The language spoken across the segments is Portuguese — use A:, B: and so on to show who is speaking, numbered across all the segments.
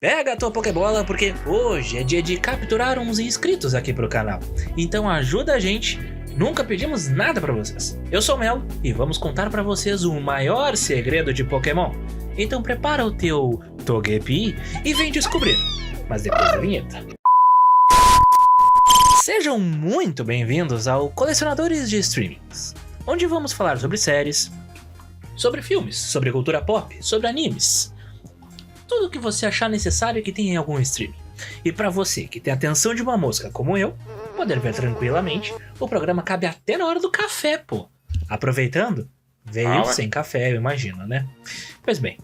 A: Pega a tua Pokébola porque hoje é dia de capturar uns inscritos aqui pro canal. Então ajuda a gente, nunca pedimos nada pra vocês. Eu sou o Melo e vamos contar pra vocês o maior segredo de Pokémon. Então prepara o teu Togepi e vem descobrir, mas depois da vinheta. Sejam muito bem-vindos ao Colecionadores de Streamings, onde vamos falar sobre séries, sobre filmes, sobre cultura pop, sobre animes. Tudo o que você achar necessário que tem em algum streaming. E pra você que tem a atenção de uma mosca como eu, poder ver tranquilamente, o programa cabe até na hora do café, pô. Aproveitando, veio sem café, eu imagino, né? Pois bem,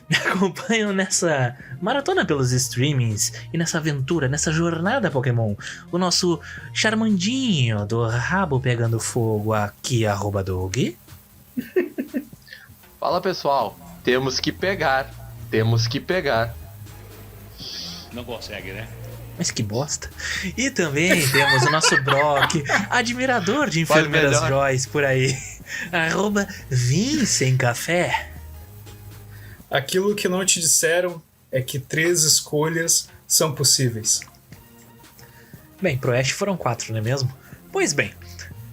A: me acompanham nessa maratona pelos streamings e nessa aventura, nessa jornada Pokémon, o nosso Charmandinho do rabo pegando fogo aqui, @Doug.
B: Fala pessoal, temos que pegar.
C: Não consegue, né?
A: Mas que bosta. E também temos o nosso Brock, admirador de enfermeiras Joyce por aí. @Vincemcafé.
D: Aquilo que não te disseram é que 3 escolhas são possíveis.
A: Bem, pro Ash foram 4, não é mesmo? Pois bem,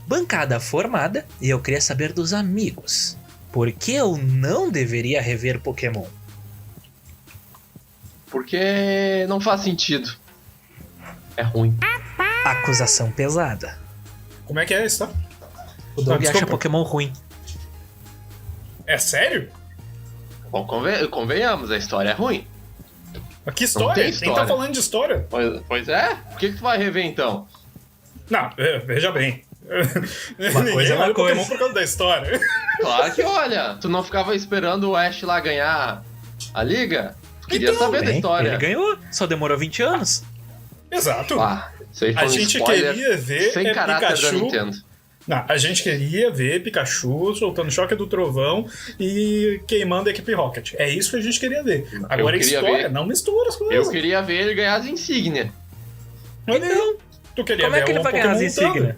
A: bancada formada e eu queria saber dos amigos. Por que eu não deveria rever Pokémon?
B: Porque não faz sentido. É ruim.
A: Acusação pesada.
D: Como é que é isso, tá?
A: O Doug acha Pokémon ruim.
D: É sério?
B: Bom, convenhamos, a história é ruim.
D: Mas que história? Quem tá falando de história?
B: Pois é? Por que tu vai rever então?
D: Não, veja bem.
A: Uma coisa é uma coisa.
D: Pokémon por causa da história.
B: Claro que olha, tu não ficava esperando o Ash lá ganhar a liga? Tu queria saber da história.
A: Ele ganhou, só demorou 20 anos.
D: Exato.
B: A
D: gente queria ver
B: sem caráter
D: Pikachu.
B: da Nintendo.
D: Não, a gente queria ver Pikachu soltando choque do trovão e queimando a equipe Rocket. É isso que a gente queria ver. Agora a história, não mistura as coisas.
B: Eu queria ver ele ganhar as insígnias.
A: Então,
D: tu queria
A: como é que ele vai ganhar as insígnias?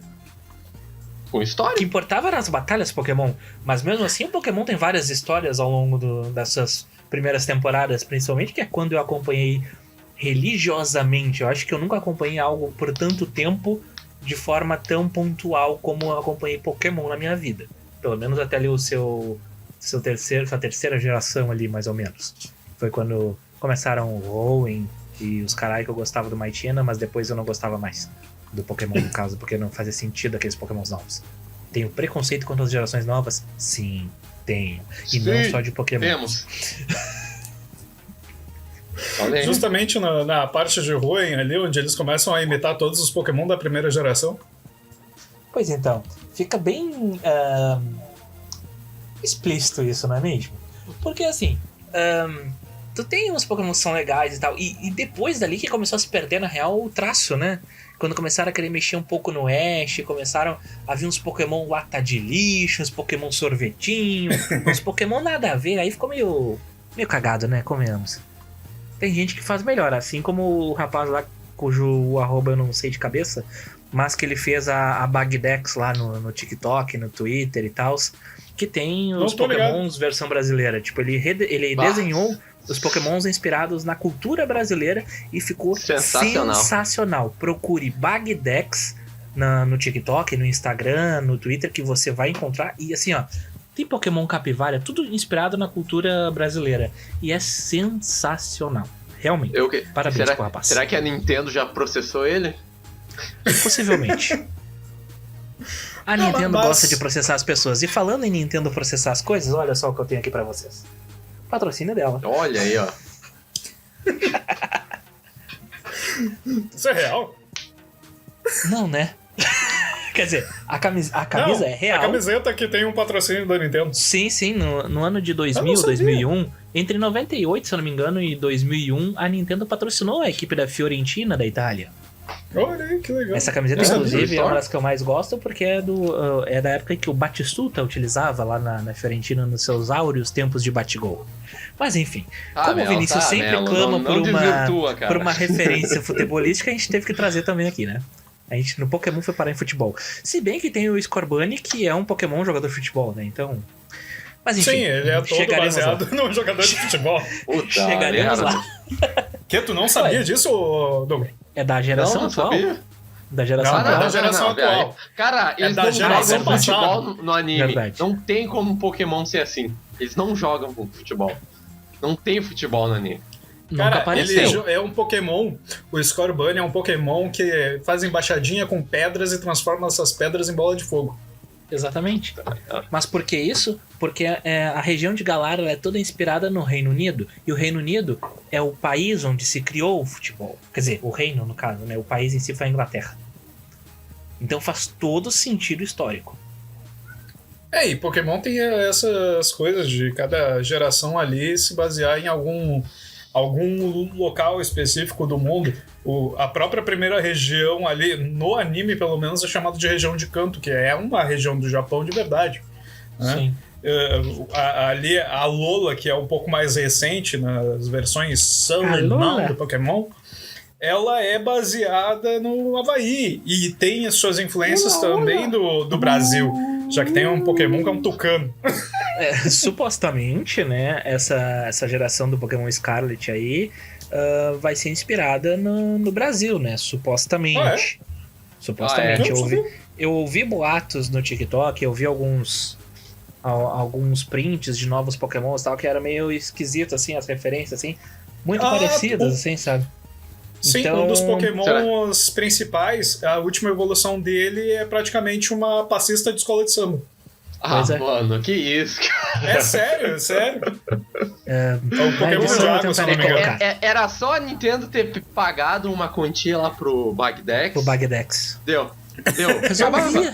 B: Com história.
A: O que importava eram as batalhas Pokémon, mas mesmo assim o Pokémon tem várias histórias ao longo dessas primeiras temporadas, principalmente, que é quando eu acompanhei religiosamente. Eu acho que eu nunca acompanhei algo por tanto tempo de forma tão pontual como eu acompanhei Pokémon na minha vida. Pelo menos até ali sua terceira geração ali, mais ou menos. Foi quando começaram o Hoenn e os carai que eu gostava do Mightyena, mas depois eu não gostava mais do Pokémon, no caso, porque não fazia sentido aqueles Pokémons novos. Tenho preconceito contra as gerações novas? Sim, tenho. E não só de Pokémon.
B: Temos.
D: Justamente na parte de Hoenn ali, onde eles começam a imitar todos os Pokémon da primeira geração.
A: Pois então, fica bem explícito isso, não é mesmo? Porque assim, tu tem uns Pokémon que são legais e tal, e depois dali que começou a se perder na real o traço, né? Quando começaram a querer mexer um pouco no Ash, começaram a vir uns Pokémon lata de lixo, uns Pokémon sorvetinho, uns Pokémon nada a ver, aí ficou meio cagado, né? Convenhamos. Tem gente que faz melhor, assim como o rapaz lá, cujo arroba eu não sei de cabeça, mas que ele fez a Bagdex lá no TikTok, no Twitter e tal, que tem os Pokémons versão brasileira. Tipo, ele desenhou os Pokémons inspirados na cultura brasileira e ficou sensacional. Procure Bagdex no TikTok, no Instagram, no Twitter, que você vai encontrar. E assim, ó, tem Pokémon Capivara, tudo inspirado na cultura brasileira. E é sensacional. Realmente. Parabéns pro rapaz.
B: Será que a Nintendo já processou ele?
A: Possivelmente. A Nintendo gosta de processar as pessoas. E falando em Nintendo processar as coisas, olha só o que eu tenho aqui pra vocês. Patrocínio dela.
B: Olha aí, ó.
D: Isso é real?
A: Não, né? Quer dizer, a camisa é real.
D: A camiseta que tem um patrocínio da Nintendo.
A: Sim. No ano de 2001, entre 98, se eu não me engano, e 2001, a Nintendo patrocinou a equipe da Fiorentina, da Itália.
D: Olha aí, que legal.
A: Essa camiseta, inclusive, é uma das que eu mais gosto, porque é da época que o Batistuta utilizava lá na Fiorentina, nos seus áureos tempos de Batigol. Mas enfim, como o Vinícius sempre clama por uma referência futebolística, a gente teve que trazer também aqui, né? A gente no Pokémon foi parar em futebol. Se bem que tem o Scorbunny, que é um Pokémon jogador de futebol, né? Então... Mas enfim,
D: sim, ele é todo baseado num jogador de futebol.
A: Chegaremos lá.
D: Que tu não sabia disso, Douglas?
A: É da geração
B: Não
A: atual?
B: sabia.
A: Da geração
D: Não,
A: atual.
D: da geração atual.
B: Cara, eles
D: da
B: não
D: geração
B: jogam futebol
D: passada.
B: no anime.
A: Verdade.
B: Não tem como Pokémon ser assim. Eles não jogam com futebol. Não tem futebol no anime.
A: Nunca
D: Cara,
A: apareceu.
D: ele é um Pokémon, o Scorbunny é um Pokémon que faz embaixadinha com pedras e transforma essas pedras em bola de fogo.
A: Exatamente. Mas por que isso? Porque a região de Galar ela é toda inspirada no Reino Unido. E o Reino Unido é o país onde se criou o futebol. Quer dizer, o reino, no caso, né? O país em si foi a Inglaterra. Então faz todo sentido histórico.
D: E Pokémon tem essas coisas de cada geração ali se basear em algum local específico do mundo. A própria primeira região ali, no anime pelo menos, é chamada de região de Kanto, que é uma região do Japão de verdade. Né?
A: Sim.
D: Ali a Alola, que é um pouco mais recente nas versões Sun e Moon do Pokémon, ela é baseada no Havaí e tem as suas influências também do Brasil, já que tem um Pokémon que é um tucano.
A: Supostamente, né, essa geração do Pokémon Scarlet aí vai ser inspirada no Brasil, né? Supostamente. Supostamente. Eu ouvi boatos no TikTok, eu vi alguns prints de novos Pokémons e tal, que era meio esquisito, assim, as referências, assim, muito parecidas, assim, sabe?
D: Sim,
A: então,
D: um dos Pokémons principais, a última evolução dele é praticamente uma passista de escola de samba.
B: Mano, que isso, cara.
D: É sério, é sério.
A: É
D: o Pokémon de água, se não me engano.
B: Era só a Nintendo ter pagado uma quantia lá pro Bagdex.
A: Pro Bagdex.
B: Deu.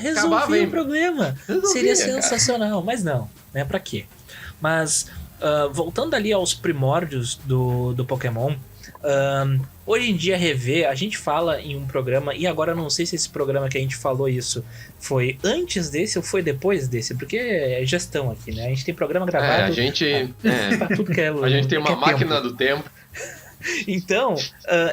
A: Resolvia o problema. Seria
B: cara.
A: sensacional, mas não, né? Pra quê? Mas, voltando ali aos primórdios do Pokémon, hoje em dia rever, a gente fala em um programa, e agora eu não sei se esse programa que a gente falou isso foi antes desse ou foi depois desse, porque é gestão aqui, né? A gente tem programa gravado.
B: A gente.
A: Pra tudo que é,
B: a gente tem uma máquina
A: tempo.
B: do tempo.
A: Então,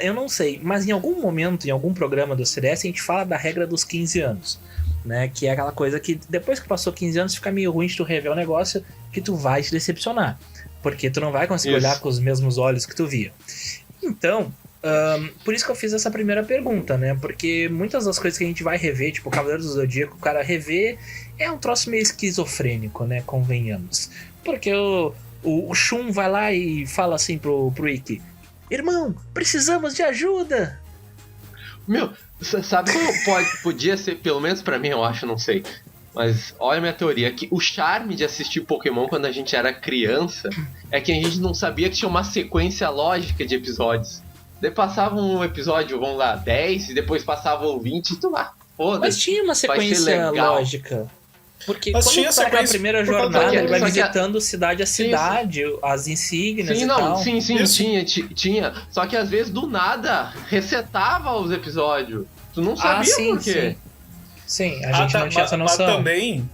A: eu não sei, mas em algum momento, em algum programa do CDS, a gente fala da regra dos 15 anos, né? Que é aquela coisa que depois que passou 15 anos fica meio ruim de tu rever o negócio que tu vai te decepcionar, porque tu não vai conseguir olhar com os mesmos olhos que tu via. Então, por isso que eu fiz essa primeira pergunta, né? Porque muitas das coisas que a gente vai rever, tipo Cavaleiros do Zodíaco, o cara rever é um troço meio esquizofrênico, né? Convenhamos. Porque o Shun vai lá e fala assim pro Ikki: irmão, precisamos de ajuda!
B: Meu, sabe como podia ser, pelo menos pra mim, eu acho, não sei. Mas olha a minha teoria, que o charme de assistir Pokémon quando a gente era criança é que a gente não sabia que tinha uma sequência lógica de episódios. Daí passava um episódio, vamos lá, 10, e depois passava o 20 e tu lá, foda-se.
A: Mas tinha uma sequência lógica. Porque
D: mas
A: quando
D: tinha
A: tu vai na primeira jornada, ele vai visitando cidade a cidade, as insígnias e tal.
B: Sim, tinha. Só que às vezes, do nada, resetava os episódios. Tu não sabia por quê.
A: Sim, a gente não tinha essa noção.
D: Mas também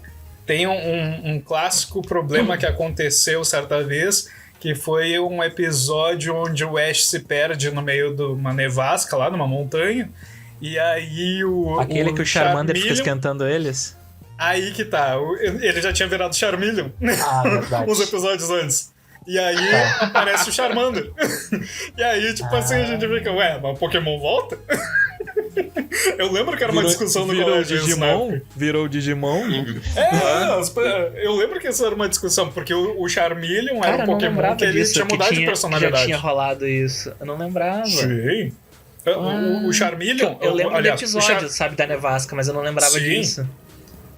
D: tem um clássico problema que aconteceu certa vez, que foi um episódio onde o Ash se perde no meio de uma nevasca, lá numa montanha, e aí
A: aquele que o Charmander fica esquentando eles?
D: Aí que tá, ele já tinha virado Charmeleon
A: verdade.
D: uns episódios antes. E aí aparece o Charmander. E aí, tipo assim, a gente fica, mas o Pokémon volta? Eu lembro que era uma discussão no colégio.
A: Virou Digimon?
D: Eu lembro que essa era uma discussão, porque o Charmeleon era um Pokémon que ele
A: disso,
D: tinha mudado de personalidade.
A: Já tinha rolado isso. Eu não lembrava.
D: Sim. O Charmeleon...
A: Eu lembro do episódio, sabe, da nevasca, mas eu não lembrava disso.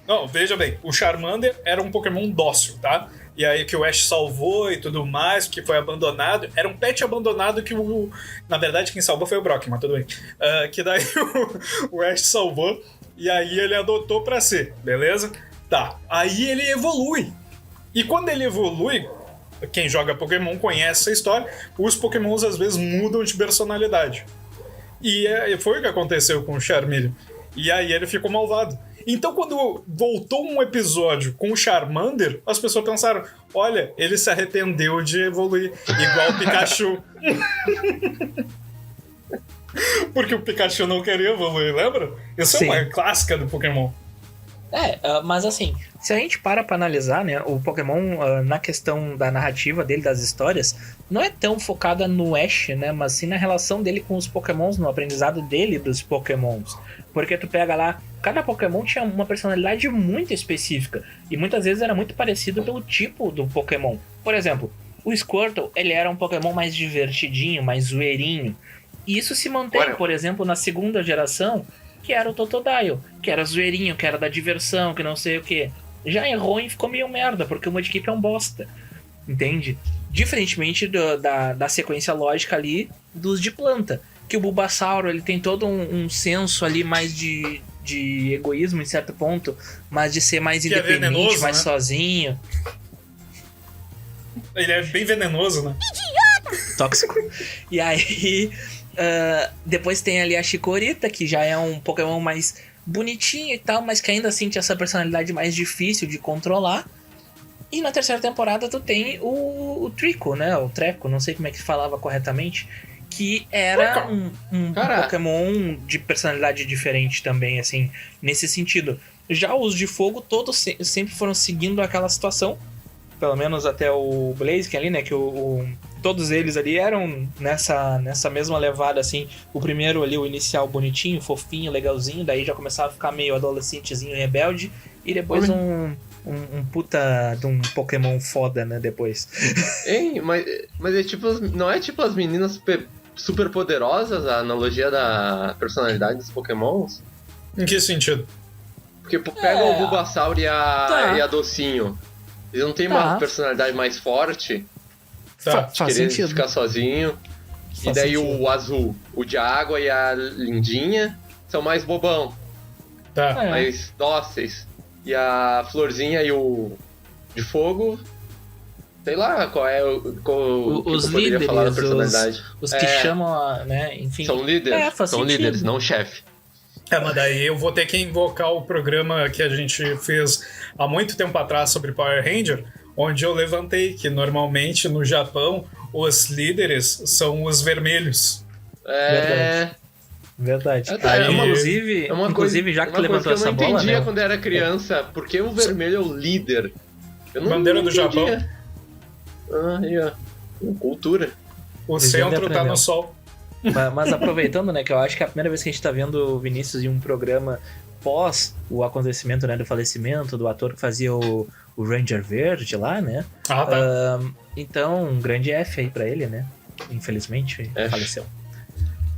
D: Não, veja bem, o Charmander era um Pokémon dócil, tá? E aí que o Ash salvou e tudo mais, que foi abandonado. Era um pet abandonado que na verdade, quem salvou foi o Brock, mas tudo bem. Que daí o Ash salvou e aí ele adotou pra ser, beleza? Tá, aí ele evolui. E quando ele evolui, quem joga Pokémon conhece essa história, os Pokémons às vezes mudam de personalidade. E foi o que aconteceu com o Charmeleon. E aí ele ficou malvado. Então, quando voltou um episódio com o Charmander, as pessoas pensaram, olha, ele se arrependeu de evoluir, igual o Pikachu. Porque o Pikachu não queria evoluir, lembra? Isso é uma clássica do Pokémon.
A: Mas assim, se a gente para analisar, né, o Pokémon, na questão da narrativa dele, das histórias, não é tão focada no Ash, né? Mas sim na relação dele com os Pokémons, no aprendizado dele dos Pokémons. Porque tu pega lá, cada Pokémon tinha uma personalidade muito específica. E muitas vezes era muito parecido pelo tipo do Pokémon. Por exemplo, o Squirtle, ele era um Pokémon mais divertidinho, mais zoeirinho. E isso se mantém, por exemplo, na segunda geração, que era o Totodile, que era zoeirinho, que era da diversão, que não sei o que. Já errou e ficou meio merda, porque o Mudkip é um bosta. Entende? Diferentemente da sequência lógica ali dos de planta. Que o Bulbasauro, ele tem todo um senso ali mais de egoísmo em certo ponto, mas de ser mais independente, venenoso, mais sozinho.
D: Ele é bem venenoso, né?
A: Tóxico. E aí, depois tem ali a Chikorita, que já é um Pokémon mais bonitinho e tal, mas que ainda assim tinha essa personalidade mais difícil de controlar. E na terceira temporada tu tem o Trico, né? O Treco, não sei como é que falava corretamente. Que era um Pokémon de personalidade diferente também, assim, nesse sentido. Já os de fogo, todos sempre foram seguindo aquela situação. Pelo menos até o Blaziken ali, né? Que todos eles ali eram nessa mesma levada, assim. O primeiro ali, o inicial bonitinho, fofinho, legalzinho. Daí já começava a ficar meio adolescentezinho, rebelde. E depois um puta de um Pokémon foda, né? Depois.
B: Hein, mas é tipo... Não é tipo as meninas super poderosas, a analogia da personalidade dos Pokémons?
D: Em que sentido?
B: Porque pega o Bulbasaur e a Docinho. Eles não têm uma personalidade mais forte.
A: Faz
B: querer
A: sentido.
B: Ficar sozinho. E daí o azul, o de água e a lindinha são mais bobão. Mais dóceis. E a florzinha e o de fogo... Sei lá qual é
A: os
B: que eu
A: líderes,
B: falar da personalidade.
A: Os que chamam, né? Enfim.
B: São líderes. São
A: sentido.
B: líderes, não chefe.
D: Mas daí eu vou ter que invocar o programa que a gente fez há muito tempo atrás sobre Power Ranger, onde eu levantei que normalmente no Japão os líderes são os vermelhos.
A: Verdade.
D: Aí,
A: inclusive, já que tu levantou essa bola,
B: eu não entendia
A: né?
B: Quando era criança, porque o vermelho é o líder.
D: Bandeira do Japão.
B: Aí, ó. Cultura.
D: O centro tá no sol.
A: Mas aproveitando, né, que eu acho que é a primeira vez que a gente tá vendo o Vinícius em um programa pós o acontecimento, né, do falecimento do ator que fazia o Ranger Verde lá, né? Então, um grande F aí pra ele, né? Infelizmente, faleceu.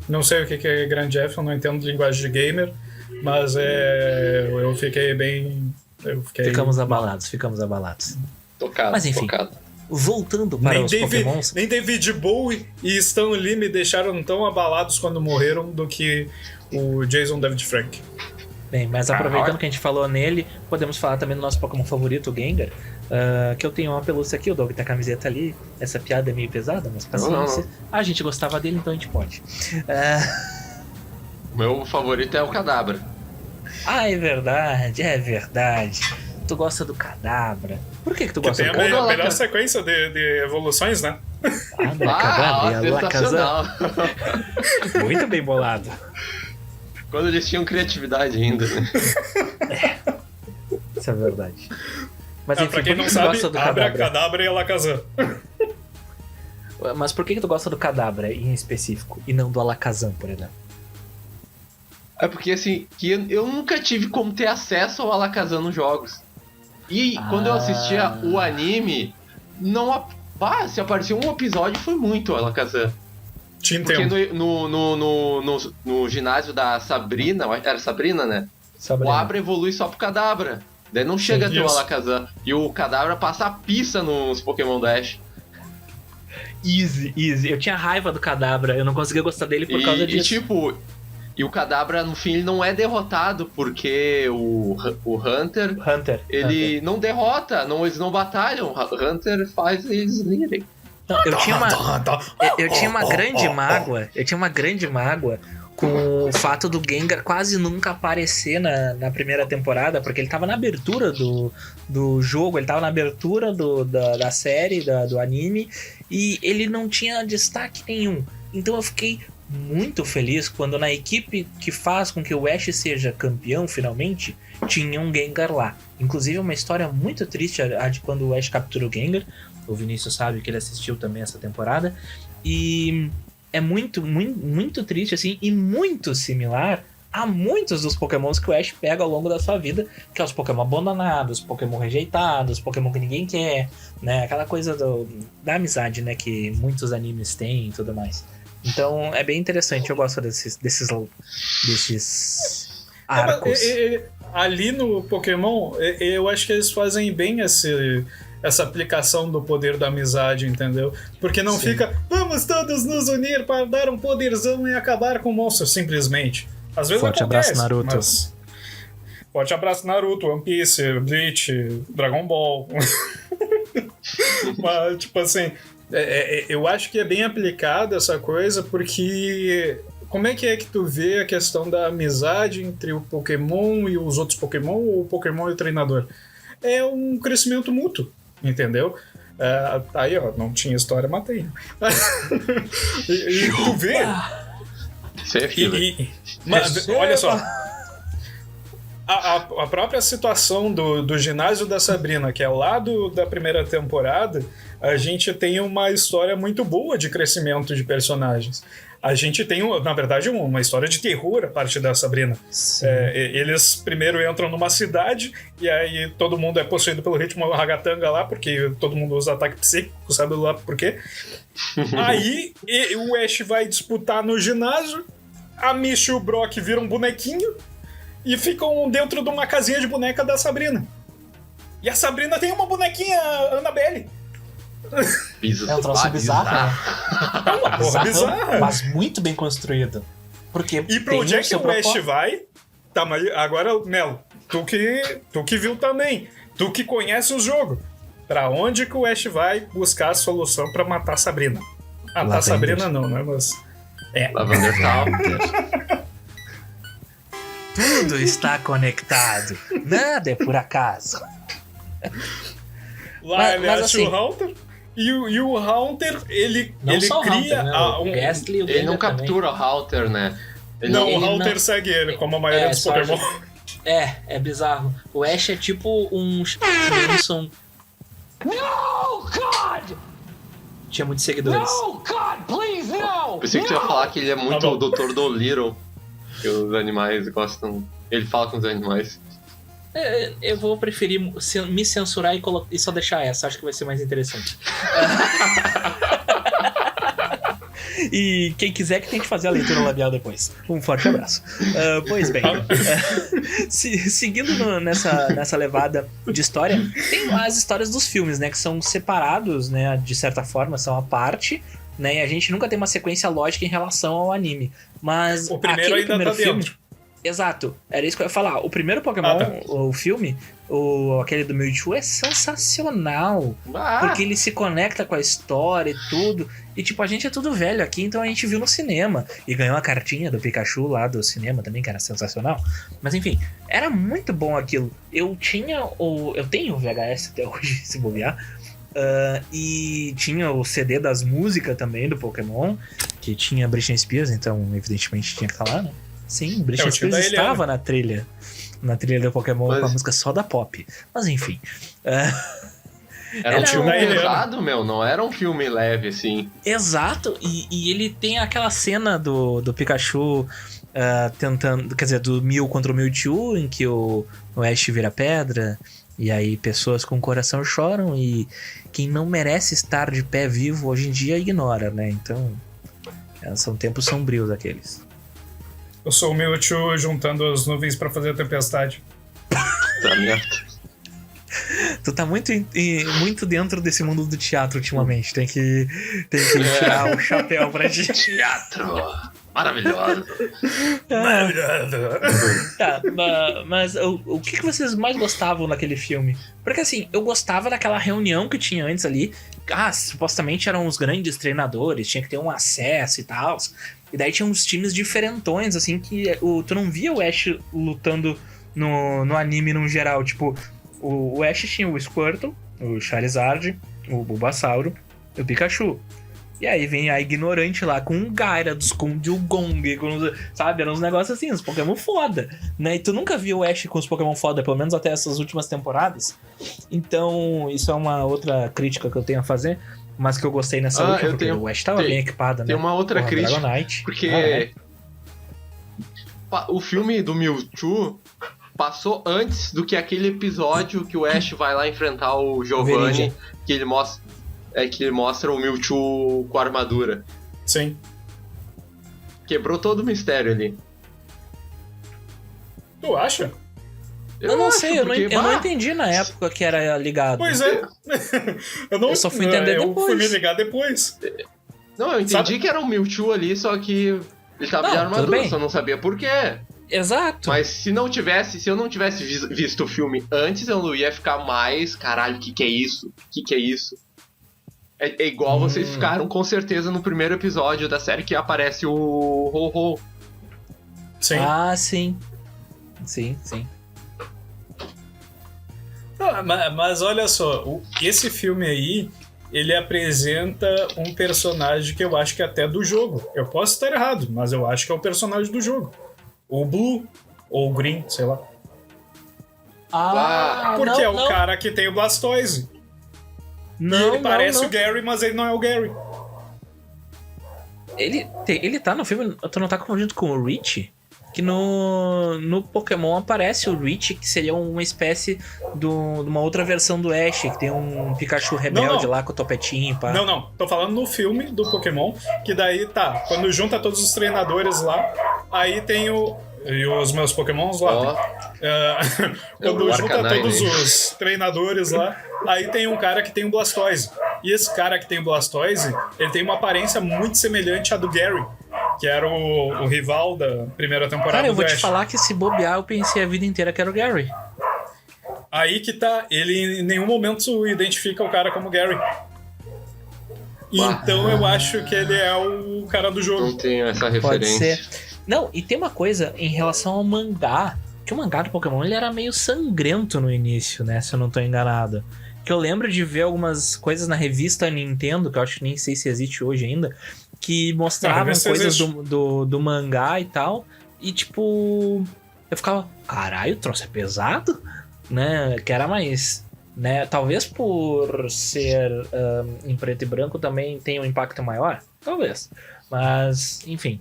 D: Não sei o que é grande F, eu não entendo linguagem de gamer, mas eu fiquei bem...
A: Ficamos abalados.
B: Tocado,
A: mas enfim, voltando para os Pokémons...
D: Nem David Bowie e Stan Lee me deixaram tão abalados quando morreram do que o Jason David Frank.
A: Bem, mas aproveitando que a gente falou nele, podemos falar também do nosso Pokémon favorito, o Gengar. Que eu tenho uma pelúcia aqui, o Doug tem a camiseta ali. Essa piada é meio pesada, mas paciência. A gente gostava dele, então a gente pode.
B: O meu favorito é o Kadabra.
A: É verdade. Tu gosta do Kadabra. Por que tu gosta do
D: Kadabra? Tem a melhor
B: Kadabra?
D: sequência de evoluções, né?
B: Sensacional.
A: Muito bem bolado.
B: Quando eles tinham criatividade ainda, né?
A: Isso é verdade. Mas enfim,
D: pra quem não sabe, Kadabra e Alakazam.
A: Mas por que tu gosta do Kadabra em específico e não do Alakazam, por exemplo?
B: É porque assim, que eu nunca tive como ter acesso ao Alakazam nos jogos. E quando eu assistia o anime, não... se apareceu um episódio, foi muito Alakazam.
D: Te entendo.
B: Porque no ginásio da Sabrina, era Sabrina, né?
A: Sabrina.
B: O Abra evolui só pro Kadabra. Daí não chega a ter o Alakazam. E o Kadabra passa a pista nos Pokémon do Ash.
A: Easy. Eu tinha raiva do Kadabra, eu não conseguia gostar dele por causa disso.
B: E o Kadabra, no fim, ele não é derrotado, porque o Hunter, ele não derrota, eles não batalham. O Hunter faz eles irem.
A: Não, eu tinha uma grande mágoa com o fato do Gengar quase nunca aparecer na primeira temporada, porque ele tava na abertura do jogo, ele tava na abertura da série, do anime, e ele não tinha destaque nenhum. Então eu fiquei muito feliz quando na equipe que faz com que o Ash seja campeão finalmente, tinha um Gengar lá. Inclusive uma história muito triste a de quando o Ash captura o Gengar, O Vinícius sabe que ele assistiu também essa temporada. E é muito, muito, muito triste, assim, e muito similar a muitos dos Pokémons que o Ash pega ao longo da sua vida, que é os Pokémon abandonados, Pokémon rejeitados, Pokémon que ninguém quer, né? Aquela coisa da amizade, né? Que muitos animes têm e tudo mais. Então é bem interessante, eu gosto desses arcos.
D: Ali no Pokémon, eu acho que eles fazem bem essa aplicação do poder da amizade, entendeu? Porque não fica, vamos todos nos unir para dar um poderzão e acabar com o monstro, simplesmente. Às vezes
A: Forte
D: acontece,
A: abraço, Naruto.
D: mas... Forte abraço, Naruto, One Piece, Bleach, Dragon Ball. Mas, tipo assim, eu acho que é bem aplicada essa coisa, porque... Como é que tu vê a questão da amizade entre o Pokémon e os outros Pokémon, ou o Pokémon e o treinador? É um crescimento mútuo, entendeu? Aí, ó, não tinha história, matei. e tu vê...
B: Isso é fila.
D: Mas, olha só. A própria situação do ginásio da Sabrina, que é lá da primeira temporada, a gente tem uma história muito boa de crescimento de personagens. A gente tem, na verdade, uma história de terror a parte da Sabrina. Eles primeiro entram numa cidade e aí todo mundo é possuído pelo ritmo ragatanga lá, porque todo mundo usa ataque psíquico, sabe lá por quê. Aí o Ash vai disputar no ginásio, a Misty e o Brock viram bonequinho e ficam dentro de uma casinha de boneca da Sabrina. E a Sabrina tem uma bonequinha Annabelle.
A: É um troço bizarro, né?
D: É uma porra bizarra.
A: Mas muito bem construído. Porque
D: e pra onde é que o Ash vai? Tá, mas agora, Melo, tu que viu também, tu que conhece o jogo, pra onde que o Ash vai buscar a solução pra matar a Sabrina? Matar a Sabrina não, né? Mas...
B: Lavender Town.
A: Tudo está conectado. Nada é por acaso.
D: Lá ele acha o Haunter. E o Haunter, ele cria...
A: Haunter, né?
D: o
A: Gastly, o
B: ele não
A: também.
B: captura o Haunter, né?
D: O Haunter segue ele, como a maioria dos Pokémon.
A: É bizarro. O Ash é tipo um Simpson. No, God! Tinha muitos seguidores.
E: No, God, please, no!
B: Pensei que tu ia falar que ele é muito
D: bom.
B: o Dr. Dolittle. Que os animais gostam... Ele fala com os animais.
A: Eu vou preferir me censurar e só deixar essa. Acho que vai ser mais interessante. E quem quiser que tente fazer a leitura labial depois. Um forte abraço. Pois bem, seguindo nessa levada de história, tem as histórias dos filmes, né? Que são separados, né? De certa forma, são a parte, né? E a gente nunca tem uma sequência lógica em relação ao anime. Mas
D: o primeiro ainda tá dentro.
A: Exato, era isso que eu ia falar. O primeiro Pokémon, o filme, aquele do Mewtwo, é sensacional. Porque ele se conecta com a história e tudo. E tipo, a gente é tudo velho aqui, então a gente viu no cinema. E ganhou a cartinha do Pikachu lá do cinema também, que era sensacional. Mas enfim, era muito bom aquilo. Eu tenho o VHS até hoje, se bobear. E tinha o CD das músicas também do Pokémon, que tinha Britney Spears, então evidentemente tinha que estar lá, né? Sim, Britney Spears estava na trilha do Pokémon com a música só da Pop. Mas enfim.
B: Era um filme pesado, não era um filme leve, assim.
A: Exato, e ele tem aquela cena do Pikachu tentando, quer dizer, do Mew contra o Mewtwo, em que o Ash vira pedra, e aí pessoas com coração choram, e quem não merece estar de pé vivo hoje em dia ignora, né? Então, são tempos sombrios aqueles.
D: Eu sou o Mewtwo juntando as nuvens pra fazer a tempestade.
B: Tá merda.
A: Tu tá muito dentro desse mundo do teatro ultimamente. Tem que tirar o chapéu pra ti.
B: Teatro! Maravilhoso!
A: Tá, mas o que vocês mais gostavam naquele filme? Porque assim, eu gostava daquela reunião que tinha antes ali. Supostamente eram os grandes treinadores, tinha que ter um acesso e tal. E daí tinha uns times diferentões, assim, que tu não via o Ash lutando no anime no geral. Tipo, o Ash tinha o Squirtle, o Charizard, o Bulbasauro e o Pikachu. E aí vem a ignorante lá com um Gyarados, com um Dewgong, sabe? Eram uns negócios assim, uns Pokémon foda, né? E tu nunca viu o Ash com os Pokémon foda, pelo menos até essas últimas temporadas. Então, isso é uma outra crítica que eu tenho a fazer, mas que eu gostei nessa última, porque o Ash tava bem equipado, né?
B: Tem uma outra crítica,
A: Dragonite,
B: porque o filme do Mewtwo passou antes do que aquele episódio que o Ash vai lá enfrentar o Giovanni, que ele mostra o Mewtwo com a armadura.
D: Sim.
B: Quebrou todo o mistério ali.
D: Tu acha?
A: Eu não
B: acho,
A: sei, eu
B: porque,
A: não entendi na época que era ligado.
D: Pois é.
A: Eu só fui entender depois.
D: Eu fui me ligar depois.
B: Não, eu entendi que era um Mewtwo ali, só que ele tava de armadura, só não sabia por quê.
A: Exato.
B: Mas se eu não tivesse visto o filme antes, eu não ia ficar mais, caralho, o que é isso? O que é isso? É igual vocês ficaram com certeza no primeiro episódio da série que aparece o Ho-Ho.
D: Sim.
A: Ah, sim. Sim.
D: Mas olha só, esse filme aí, ele apresenta um personagem que eu acho que é até do jogo. Eu posso estar errado, mas eu acho que é o personagem do jogo. O Blue, ou o Green, sei lá. Porque é o cara que tem o Blastoise. Ele parece o Gary, mas ele não é o Gary.
A: Ele tá no filme, tu não tá confundindo com o Rich? Que no Pokémon aparece o Rich, que seria uma espécie de uma outra versão do Ash, que tem um Pikachu rebelde lá com o topetinho, pá.
D: Não, tô falando no filme do Pokémon, que daí quando junta todos os treinadores lá, aí tem e os meus Pokémons lá. Quando junta todos os treinadores lá, aí tem um cara que tem um Blastoise. E esse cara que tem o Blastoise, ele tem uma aparência muito semelhante à do Gary, que era o rival da primeira temporada do Ash.
A: Cara, eu vou te falar que se bobear, eu pensei a vida inteira que era o Gary.
D: Aí que tá, ele em nenhum momento identifica o cara como Gary. Então eu acho que ele é o cara do jogo.
B: Não tenho essa referência.
A: Pode ser. Não, e tem uma coisa em relação ao mangá, que o mangá do Pokémon ele era meio sangrento no início, né, se eu não tô enganado. Que eu lembro de ver algumas coisas na revista Nintendo, que eu acho que nem sei se existe hoje ainda, que mostravam coisas do mangá e tal, e tipo, eu ficava, caralho, o troço é pesado, né, que era mais, né, talvez por ser em preto e branco também tenha um impacto maior, talvez, mas, enfim.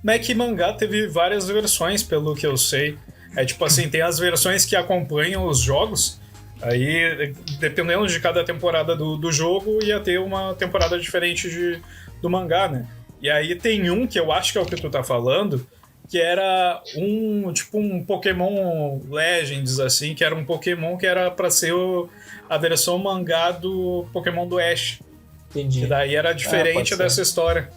D: Mas é que mangá teve várias versões, pelo que eu sei, é tipo assim, tem as versões que acompanham os jogos. Aí, dependendo de cada temporada do jogo, ia ter uma temporada diferente do mangá, né? E aí tem um que eu acho que é o que tu tá falando, que era um Pokémon Legends, assim, que era um Pokémon que era pra ser a versão mangá do Pokémon do Ash.
A: Entendi.
D: Que daí era diferente dessa história.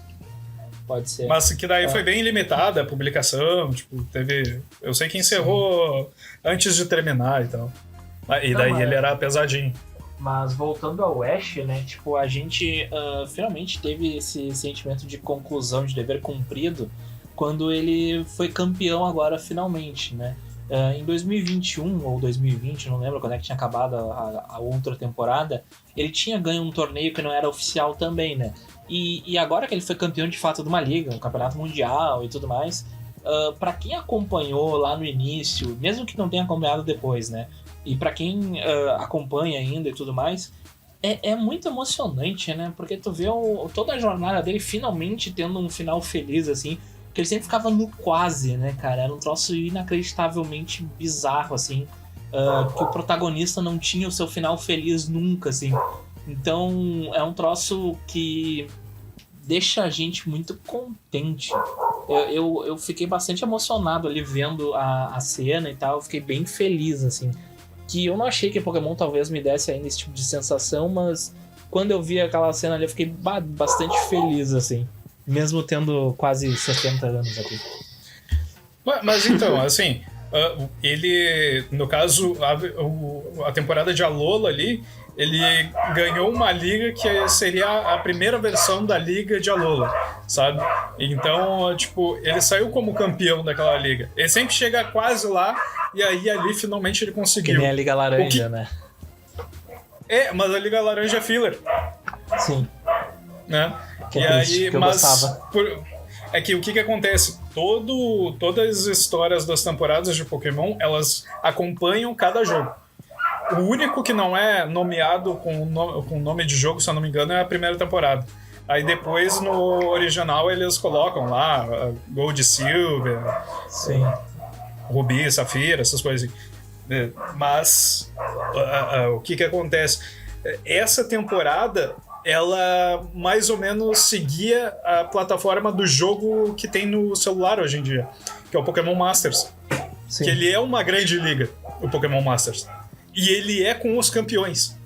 A: Pode ser.
D: Mas que daí foi bem limitada a publicação, tipo, eu sei que encerrou antes de terminar e tal. E daí ele era pesadinho.
A: Mas voltando ao Ash, né? Tipo, a gente finalmente teve esse sentimento de conclusão, de dever cumprido, quando ele foi campeão agora, finalmente, né? Em 2021 ou 2020, não lembro quando é que tinha acabado a outra temporada, ele tinha ganho um torneio que não era oficial também, né? E agora que ele foi campeão de fato de uma liga, um campeonato mundial e tudo mais, pra quem acompanhou lá no início, mesmo que não tenha acompanhado depois, né? E pra quem acompanha ainda e tudo mais, é muito emocionante, né? Porque tu vê toda a jornada dele finalmente tendo um final feliz, assim. Que ele sempre ficava no quase, né, cara? Era um troço inacreditavelmente bizarro, assim. Que o protagonista não tinha o seu final feliz nunca, assim. Então, é um troço que deixa a gente muito contente. Eu fiquei bastante emocionado ali vendo a cena e tal. Eu fiquei bem feliz, assim. Que eu não achei que Pokémon talvez me desse ainda esse tipo de sensação, mas quando eu vi aquela cena ali, eu fiquei bastante feliz, assim. Mesmo tendo quase 70 anos aqui.
D: Mas então, assim, ele, no caso, a temporada de Alola ali, ele ganhou uma liga que seria a primeira versão da liga de Alola, sabe? Então, tipo, ele saiu como campeão daquela liga. Ele sempre chega quase lá, e aí ali finalmente ele conseguiu.
A: Que nem a Liga Laranja, né?
D: Mas a Liga Laranja é filler.
A: Sim.
D: né?
A: Que
D: E
A: é triste,
D: aí,
A: que eu
D: mas
A: gostava.
D: é que o que acontece? Todas as histórias das temporadas de Pokémon, elas acompanham cada jogo. O único que não é nomeado com nome de jogo, se eu não me engano, é a primeira temporada. Aí depois, no original, eles colocam lá Gold, Silver,
A: Sim.
D: Rubi, Safira, essas coisas assim. Mas o que acontece? Essa temporada, ela mais ou menos seguia a plataforma do jogo que tem no celular hoje em dia, que é o Pokémon Masters.
A: Sim.
D: Que ele é uma grande liga, o Pokémon Masters. E ele é com os campeões.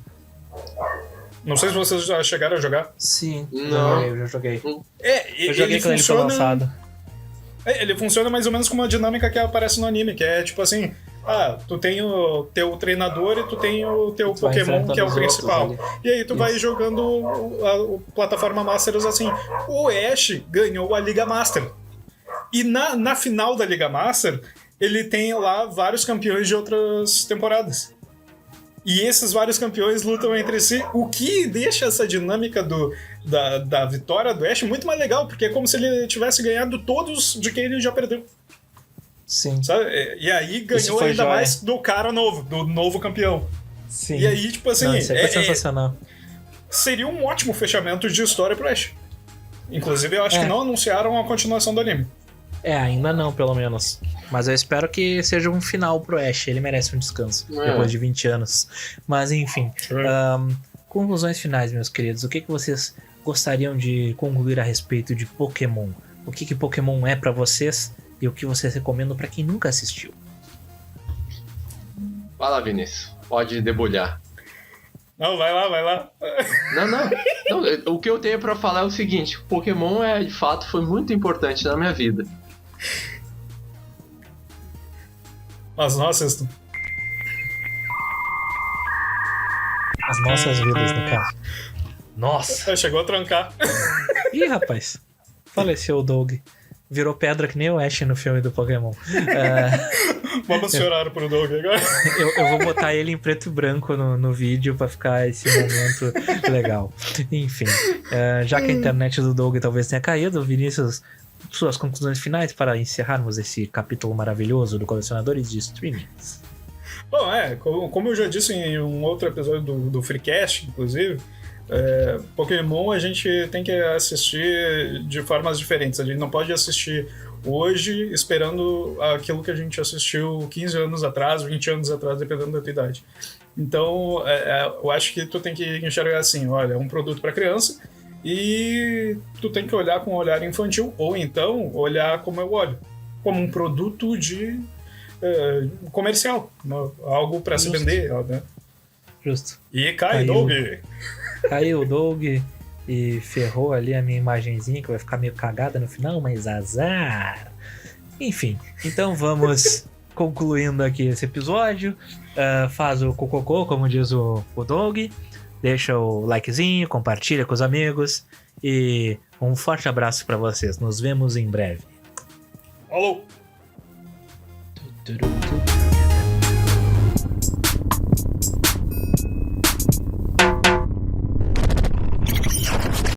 D: Não sei se vocês já chegaram a jogar.
A: Sim,
B: Não.
A: eu já joguei.
D: Eu
A: Eu joguei quando ele foi lançado.
D: Ele funciona mais ou menos com uma dinâmica que aparece no anime, que é tipo assim, tu tem o teu treinador e tu tem o teu
A: Tu vai
D: Pokémon, que é o
A: enfrentando os
D: principal.
A: outros ali.
D: E aí tu vai jogando a plataforma Masters assim. O Ash ganhou a Liga Master. E na final da Liga Master, ele tem lá vários campeões de outras temporadas. E esses vários campeões lutam entre si, o que deixa essa dinâmica da vitória do Ash muito mais legal, porque é como se ele tivesse ganhado todos de quem ele já perdeu.
A: Sim.
D: Sabe? E aí
A: Isso
D: ganhou
A: foi
D: ainda
A: joia.
D: mais do cara novo, do novo campeão.
A: Sim.
D: E aí, tipo assim,
A: Não, isso aí foi sensacional.
D: seria um ótimo fechamento de história pro Ash. Inclusive, eu acho
A: É.
D: que não anunciaram a continuação do anime.
A: Ainda não, pelo menos. Mas eu espero que seja um final pro Ash. Ele merece um descanso. Depois de 20 anos. Mas enfim. Conclusões finais, meus queridos. O que vocês gostariam de concluir a respeito de Pokémon? O que Pokémon é pra vocês? E o que vocês recomendam pra quem nunca assistiu?
B: Fala, Vinícius. Pode debulhar.
D: Não, vai lá.
B: Não, o que eu tenho pra falar é o seguinte: Pokémon de fato foi muito importante na minha vida.
D: Mas nossa,
A: As nossas vidas, no caso. Nossa!
D: chegou a trancar.
A: Ih, rapaz. Faleceu o Doug. Virou pedra que nem o Ash no filme do Pokémon.
D: Vamos chorar pro Doug agora.
A: Eu vou botar ele em preto e branco no vídeo pra ficar esse momento legal. Enfim, já que a internet do Doug talvez tenha caído, Vinícius, suas conclusões finais para encerrarmos esse capítulo maravilhoso do Colecionadores de Streamings.
D: Bom, como eu já disse em um outro episódio do Freecast, inclusive, Pokémon a gente tem que assistir de formas diferentes. A gente não pode assistir hoje esperando aquilo que a gente assistiu 15 anos atrás, 20 anos atrás, dependendo da tua idade. Então, eu acho que tu tem que enxergar assim, olha, é um produto para criança e tu tem que olhar com um olhar infantil, ou então olhar como eu olho, como um produto de comercial, algo para se vender, né?
A: Justo.
D: E cai,
A: Caiu.
D: Doug!
A: Caiu o Doug e ferrou ali a minha imagenzinha, que vai ficar meio cagada no final, mas azar. Enfim, então vamos concluindo aqui esse episódio. Faz o cococô, como diz o Doug. Deixa o likezinho, compartilha com os amigos. E um forte abraço pra vocês. Nos vemos em breve.
D: Falou!
A: Tudu.